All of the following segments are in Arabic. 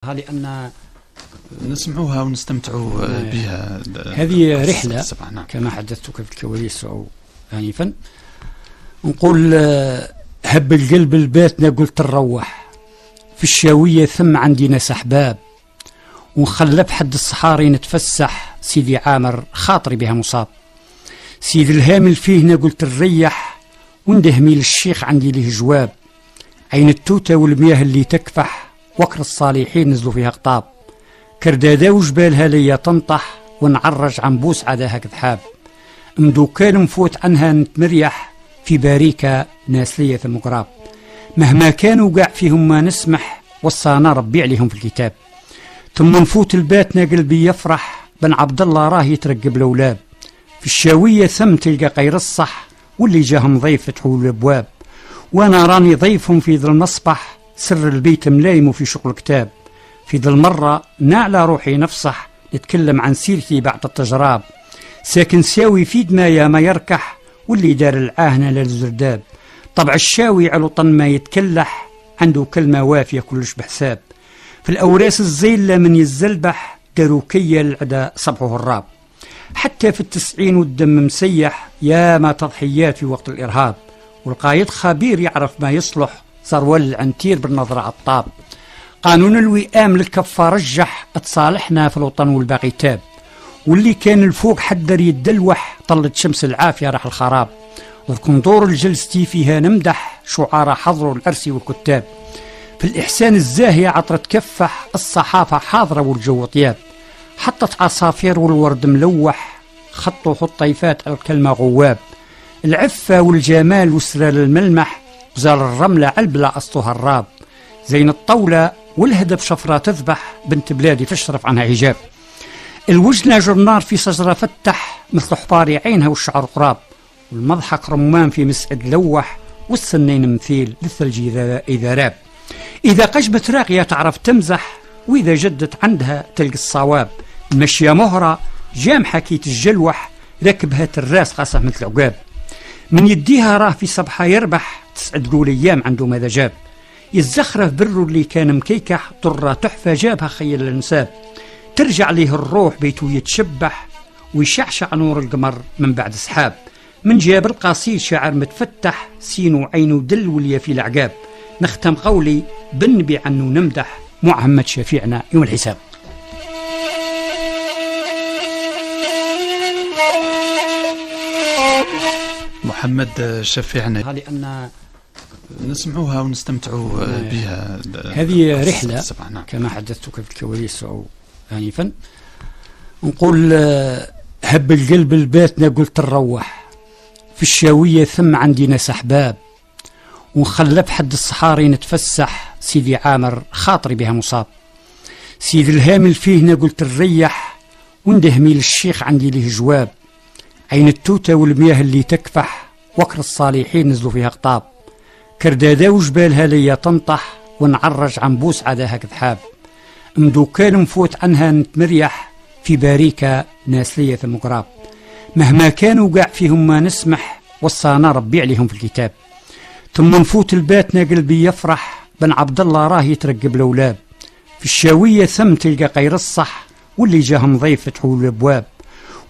لأن نسمعوها ونستمتعوا بها. هذه رحلة كما حدثتك في الكواليس أو آنفا. نقول هب القلب الباتنا قلت نروح في الشاوية ثم عندي ناس أحباب، ونخلب حد الصحاري نتفسح. سيدي عامر خاطري بها مصاب، سيدي الهامل فيهنا قلت نريح، وندهمي للشيخ عندي له جواب. عين التوتة والمياه اللي تكفح، وكر الصالحين نزلوا فيها قطاب. كردادا وجبالها ليا تنطح، ونعرج عن بوس عداها كذحاب. مدو كان نفوت عنها نتمريح، في باريكا ناس ليا ثم قراب. مهما كانوا قاع فيهم ما نسمح، وصانا ربي عليهم في الكتاب. ثم نفوت الباتنا قلبي يفرح، بن عبد الله راه يترقب الاولاد. في الشاوية ثم تلقى غير الصح، واللي جاهم ضيف فتحوا الابواب. وانا راني ضيفهم في ذا المصبح، سر البيت ملايم في شغل كتاب. في ذا المرة نعلى روحي نفصح، نتكلم عن سيرتي بعد التجراب. ساكن ساوي في دمايا ما يركح، واللي دار العاهنة للزرداب. طبع الشاوي على طن ما يتكلح، عنده كلمة وافية كلش بحساب. في الأوراس الزيلة من يزلبح، داروا كيا العدا صبحه الراب. حتى في التسعين والدم مسيح، يا ما تضحيات في وقت الإرهاب. والقايد خبير يعرف ما يصلح، صار ولع عنتير بالنظرة عطاب. قانون الوئام للكفة رجح، اتصالحنا في الوطن والباقي تاب. واللي كان الفوق حدر يدلوح، طلت شمس العافية راح الخراب. والكندور الجلستي فيها نمدح، شعراء حضروا العرسي والكتاب. في الإحسان الزاهية عطرة كفح، الصحافة حاضرة والجو طياب. حطت عصافير والورد ملوح، خطوا حطيفات على الكلمة غواب. العفة والجمال وسرال الملمح، زال الرملة علبلة أسطوها الراب. زين الطولة والهدب شفرة تذبح، بنت بلادي تشرف عنها حجاب. الوجنة جرنار في شجرة فتح، مثل حباري عينها والشعر قراب. والمضحك رمان في مسعد لوح، والسنين مثيل للثلج إذا راب. إذا قشبت راقية تعرف تمزح، وإذا جدت عندها تلقى الصواب. المشية مهرة جام حكيت الجلوح، ركبها الراس قاسه مثل عقاب. من يديها راه في صبحة يربح، تسعد قول أيام عنده ماذا جاب. يزخرف بره اللي كان مكيكح، طرة تحفة جابها خيل الانساب. ترجع ليه الروح بيته يتشبح، ويشعشع نور القمر من بعد سحاب. من جاب القصيد شاعر متفتح، سين وعين دل وليا في العقاب. نختم قولي بالنبي عنه نمدح، محمد شفيعنا يوم الحساب. محمد شفيعنا، لأن نسمعوها ونستمتعوا بها. هذه رحلة كما حدثتك في الكواليس أو آنفا. نقول هب القلب الباتنا قلت نروح في الشاوية ثم عندي ناس أحباب، ونخلب حد الصحاري نتفسح. سيدي عامر خاطري بها مصاب، سيدي الهامل فيهنا قلت نريح، وندهمي للشيخ عندي له جواب. عين التوتة والمياه اللي تكفح، وكر الصالحين نزلوا فيها قطاب. كردادا وجبالها ليا تنطح، ونعرج عن بوس عداها كذحاب. مدو كان نفوت عنها نتمريح، في باريكا ناس ليا ثم قراب. مهما كانوا قاع فيهم ما نسمح، وصانا ربي عليهم في الكتاب. ثم نفوت الباتنا قلبي يفرح، بن عبد الله راه يترقب الاولاد. في الشاوية ثم تلقى غير الصح، واللي جاهم ضيف فتحوا الابواب.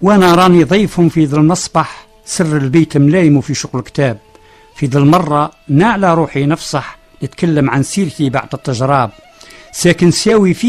وانا راني ضيفهم في ذا المصبح، سر البيت ملايم في شغل كتاب. في ذا المرة نعلى روحي نفصح، نتكلم عن سيرتي بعد التجراب. ساكن ساوي في